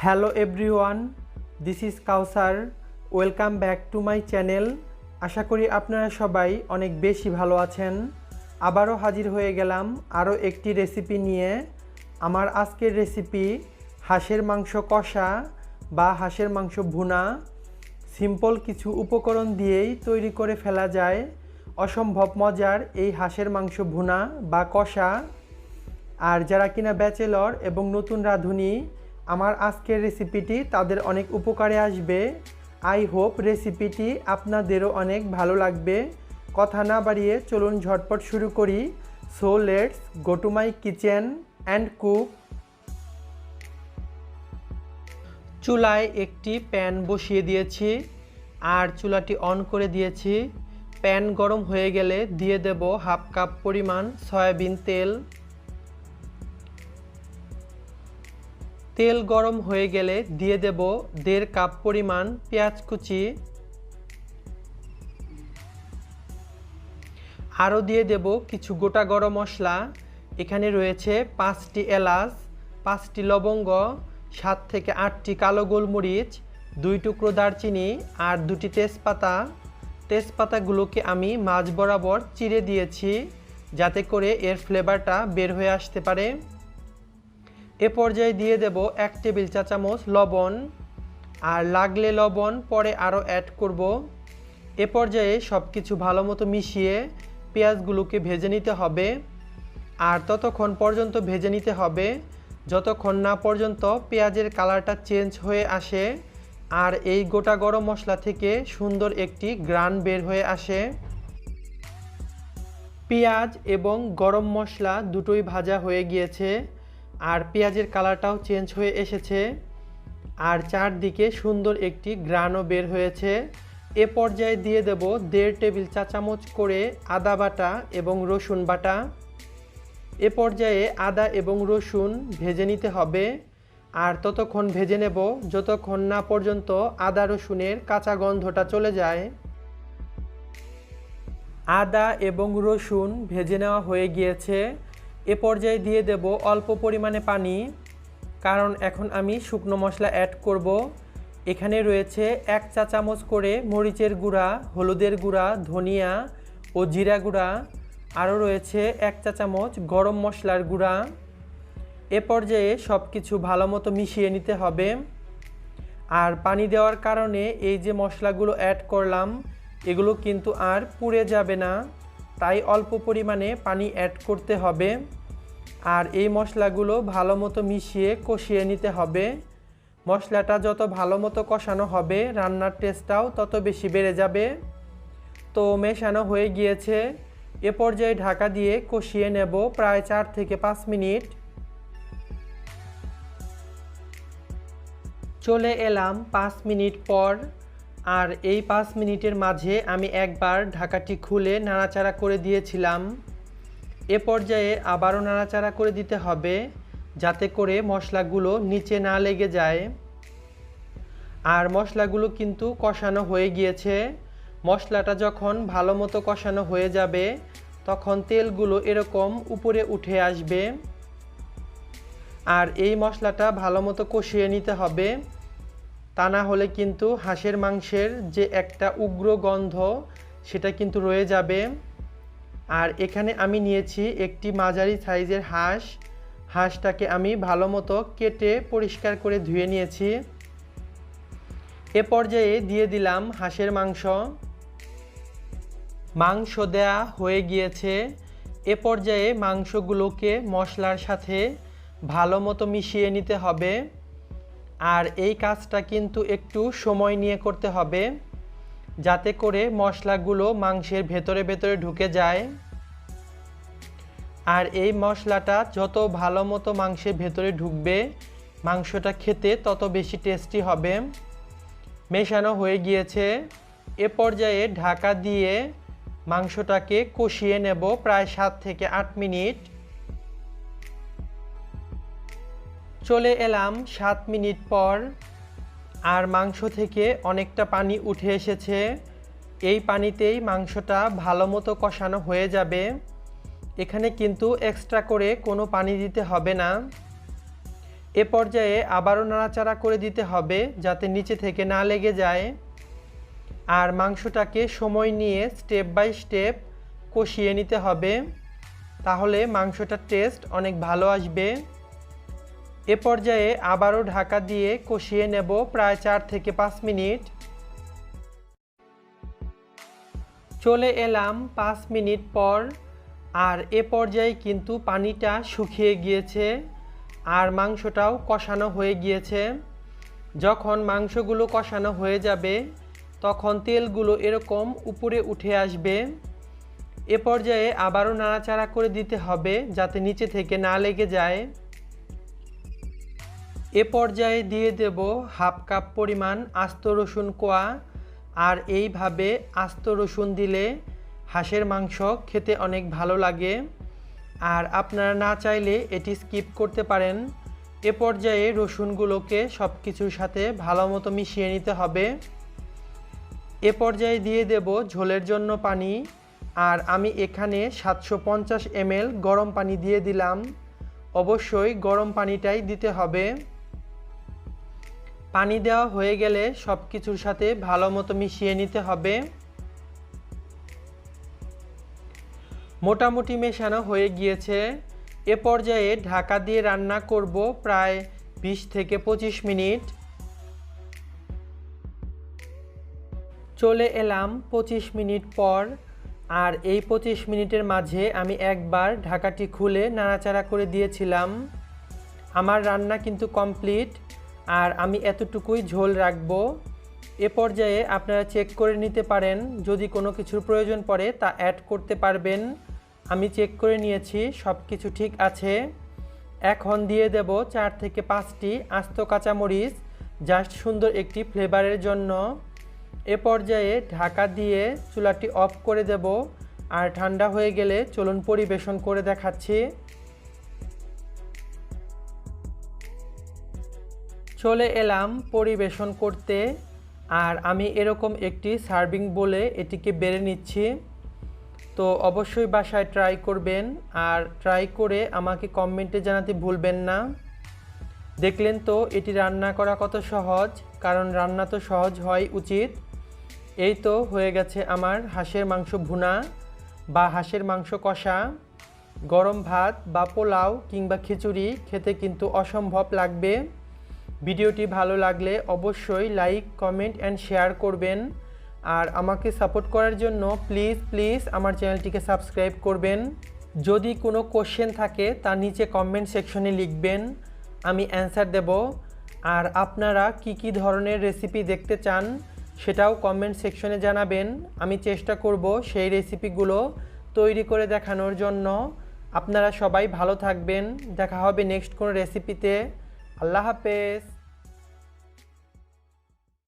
Hello everyone, this is Kawsar. Welcome back to my channel. আশা করি আপনারা সবাই অনেক বেশি ভালো আছেন। আবারও হাজির হয়ে গেলাম আরও একটি রেসিপি নিয়ে। আমার আজকের রেসিপি হাঁসের মাংস কষা বা হাঁসের মাংস ভুনা। সিম্পল কিছু উপকরণ দিয়েই তৈরি করে ফেলা যায় অসম্ভব মজার এই হাঁসের মাংস ভুনা বা কষা। আর যারা কিনা ব্যাচেলর এবং নতুন রাঁধুনি, আমার আজকের রেসিপিটি তাদের অনেক উপকারে আসবে। আই হোপ রেসিপিটি আপনাদেরও অনেক ভালো লাগবে। কথা না বাড়িয়ে চলুন ঝটপট শুরু করি। So let's go to my kitchen and cook. চুলায় একটি প্যান বসিয়ে দিয়েছি আর চুলাটি অন করে দিয়েছি। প্যান গরম হয়ে গেলে দিয়ে দেব হাফ কাপ পরিমাণ সয়াবিন তেল। তেল গরম হয়ে গেলে দিয়ে দেব 1.5 কাপ পরিমাণ পেঁয়াজ কুচি। আরও দিয়ে দেব কিছু গোটা গরম মশলা। এখানে রয়েছে 5টি এলাচ, 5টি লবঙ্গ, 7 থেকে 8টি কালো গোলমরিচ, 2 টুকরো দারচিনি আর 2টি তেজপাতা। তেজপাতাগুলোকে আমি মাঝ বরাবর চিড়ে দিয়েছি যাতে করে এর ফ্লেভারটা বের হয়ে আসতে পারে। এ পর্যায়ে দিয়ে দেব 1 টেবিল চা চামচ লবণ, আর লাগলে লবণ পরে আরও অ্যাড করব। এ পর্যায়ে সব কিছু ভালো মতো মিশিয়ে পেঁয়াজগুলোকে ভেজে নিতে হবে। আর ততক্ষণ পর্যন্ত ভেজে নিতে হবে যতক্ষণ না পর্যন্ত পেঁয়াজের কালারটা চেঞ্জ হয়ে আসে আর এই গোটা গরম মশলা থেকে সুন্দর একটি ঘ্রাণ বের হয়ে আসে। পেঁয়াজ এবং গরম মশলা দুটোই ভাজা হয়ে গিয়েছে আর পেঁয়াজের কালারটাও চেঞ্জ হয়ে এসেছে আর চারদিকে সুন্দর একটি ঘ্রাণও বের হয়েছে। এ পর্যায়ে দিয়ে দেব 1.5 টেবিল চা চামচ করে আদা বাটা এবং রসুন বাটা। এ পর্যায়ে আদা এবং রসুন ভেজে নিতে হবে আর ততক্ষণ ভেজে নেব যতক্ষণ না পর্যন্ত আদা রসুনের কাঁচা গন্ধটা চলে যায়। আদা এবং রসুন ভেজে নেওয়া হয়ে গিয়েছে। এ পর্যায়ে দিয়ে দেব অল্প পরিমাণে পানি, কারণ এখন আমি শুকনো মশলা অ্যাড করব। এখানে রয়েছে 1 চা চামচ করে মরিচের গুঁড়া, হলুদের গুঁড়া, ধনিয়া ও জিরা গুঁড়া, আরও রয়েছে 1 চা চামচ গরম মশলার গুঁড়া। এ পর্যায়ে সব কিছু ভালো মতো মিশিয়ে নিতে হবে। আর পানি দেওয়ার কারণে এই যে মশলাগুলো অ্যাড করলাম এগুলো কিন্তু আর পুড়ে যাবে না, তাই অল্প পরিমাণে পানি অ্যাড করতে হবে। আর এই মশলাগুলো ভালো মতো মিশিয়ে কষিয়ে নিতে হবে। মশলাটা যত ভালো মতো কষানো হবে রান্নার টেস্টটাও তত বেশি বেড়ে যাবে। তো মেশানো হয়ে গিয়েছে। এ পর্যায়ে ঢাকা দিয়ে কষিয়ে নেব প্রায় 4 থেকে 5 মিনিট। চলে এলাম 5 মিনিট পর, আর এই 5 মিনিটের মাঝে আমি একবার ঢাকাটি খুলে নাড়াচাড়া করে দিয়েছিলাম। এ পর্যায়ে আবারও নাড়াচাড়া করে দিতে হবে যাতে করে মশলাগুলো নিচে না লেগে যায়। আর মশলাগুলো কিন্তু কষানো হয়ে গিয়েছে। মশলাটা যখন ভালো মতো কষানো হয়ে যাবে তখন তেলগুলো এরকম উপরে উঠে আসবে। আর এই মশলাটা ভালো মতো কষিয়ে নিতে হবে, তা না হলে কিন্তু হাঁসের মাংসের যে একটা উগ্র গন্ধ সেটা কিন্তু রয়ে যাবে। আর এখানে আমি নিয়েছি একটি মাঝারি সাইজের হাঁস। হাঁসটাকে আমি ভালো মতো কেটে পরিষ্কার করে ধুয়ে নিয়েছি। এ পর্যায়ে দিয়ে দিলাম হাঁসের মাংস। মাংস দেয়া হয়ে গিয়েছে। এ পর্যায়ে মাংসগুলোকে মশলার সাথে ভালো মতো মিশিয়ে নিতে হবে। আর এই কাজটা কিন্তু একটু সময় নিয়ে করতে হবে যাতে করে মশলাগুলো মাংসের ভেতরে ভেতরে ঢুকে যায়। আর এই মশলাটা যত ভালো মতো মাংসের ভেতরে ঢুকবে মাংসটা খেতে তত বেশি টেস্টি হবে। মেশানো হয়ে গিয়েছে। এ পর্যায়ে ঢাকা দিয়ে মাংসটাকে কষিয়ে নেব প্রায় 7 থেকে 8 মিনিট। চলে এলাম 7 মিনিট পর, আর মাংস থেকে অনেকটা পানি উঠে এসেছে। এই পানিতেই মাংসটা ভালো মতো কষানো হয়ে যাবে। এখানে কিন্তু এক্সট্রা করে কোনো পানি দিতে হবে না। এ পর্যায়ে আবারও নাড়াচাড়া করে দিতে হবে যাতে নিচে থেকে না লেগে যায়। আর মাংসটাকে সময় নিয়ে স্টেপ বাই স্টেপ কষিয়ে নিতে হবে, তাহলে মাংসটার টেস্ট অনেক ভালো আসবে। এ পর্যায়ে আবারও ঢাকা দিয়ে কষিয়ে নেব প্রায় 4 থেকে 5 মিনিট। চলে এলাম 5 মিনিট পর, আর এ পর্যায়ে কিন্তু পানিটা শুকিয়ে গিয়েছে আর মাংসটাও কষানো হয়ে গিয়েছে। যখন মাংসগুলো কষানো হয়ে যাবে তখন তেলগুলো এরকম উপরে উঠে আসবে। এ পর্যায়ে আবারও নাড়াচাড়া করে দিতে হবে যাতে নিচে থেকে না লেগে যায়। এ পর্যায়ে দিয়ে দেব হাফ কাপ পরিমাণ আস্ত রসুন কোয়া। আর এইভাবে আস্ত রসুন দিলে হাঁসের মাংস খেতে অনেক ভালো লাগে, আর আপনারা না চাইলে এটি স্কিপ করতে পারেন। এ পর্যায়ে রসুনগুলোকে সব কিছুর সাথে ভালো মতো মিশিয়ে নিতে হবে। এ পর্যায়ে দিয়ে দেব ঝোলের জন্য পানি, আর আমি এখানে 750 ml গরম পানি দিয়ে দিলাম। অবশ্যই গরম পানিটাই দিতে হবে। পানি দেওয়া হয়ে গেলে সব কিছুর সাথে ভালো মতো মিশিয়ে নিতে হবে। মোটামুটি মেশানো হয়ে গিয়েছে। এ পর্যায়ে ঢাকা দিয়ে রান্না করব প্রায় 20 থেকে 25 মিনিট। চলে এলাম 25 মিনিট পর, আর এই 25 মিনিটের মাঝে আমি একবার ঢাকাটি খুলে নাড়াচাড়া করে দিয়েছিলাম। আমার রান্না কিন্তু কমপ্লিট, আর আমি এতটুকুই ঝোল রাখবো। এ পর্যায়ে আপনারা চেক করে নিতে পারেন, যদি কোনো কিছুর প্রয়োজন পড়ে তা অ্যাড করতে পারবেন। আমি চেক করে নিয়েছি, সব কিছু ঠিক আছে। এখন দিয়ে দেব 4 থেকে 5টি আস্ত কাঁচামরিচ, জাস্ট সুন্দর একটি ফ্লেভারের জন্য। এ পর্যায়ে ঢাকা দিয়ে চুলাটি অফ করে দেব, আর ঠান্ডা হয়ে গেলে চলুন পরিবেশন করে দেখাচ্ছি। চলে এলাম পরিবেশন করতে, আর আমি এরকম একটি সার্ভিং বলে এটিকে বেড়ে নিচ্ছি। তো অবশ্যই বাসায় ট্রাই করবেন, আর ট্রাই করে আমাকে কমেন্টে জানাতে ভুলবেন না। দেখলেন তো এটি রান্না করা কত সহজ, কারণ রান্না তো সহজ হওয়াই উচিত। এই তো হয়ে গেছে আমার হাঁসের মাংস ভুনা বা হাঁসের মাংস কষা। গরম ভাত বা পোলাও কিংবা খিচুড়ি খেতে কিন্তু অসম্ভব লাগবে। ভিডিওটি ভালো লাগলে অবশ্যই লাইক, কমেন্ট অ্যান্ড শেয়ার করবেন, আর আমাকে সাপোর্ট করার জন্য প্লিজ আমার চ্যানেলটিকে সাবস্ক্রাইব করবেন। যদি কোনো কোশ্চেন থাকে তা নিচে কমেন্ট সেকশনে লিখবেন, আমি অ্যান্সার দেব। আর আপনারা কি ধরনের রেসিপি দেখতে চান সেটাও কমেন্ট সেকশনে জানাবেন। আমি চেষ্টা করব সেই রেসিপিগুলো তৈরি করে দেখানোর জন্য। আপনারা সবাই ভালো থাকবেন, দেখা হবে নেক্সট কোনো রেসিপিতে। আল্লাহ হাফেজ।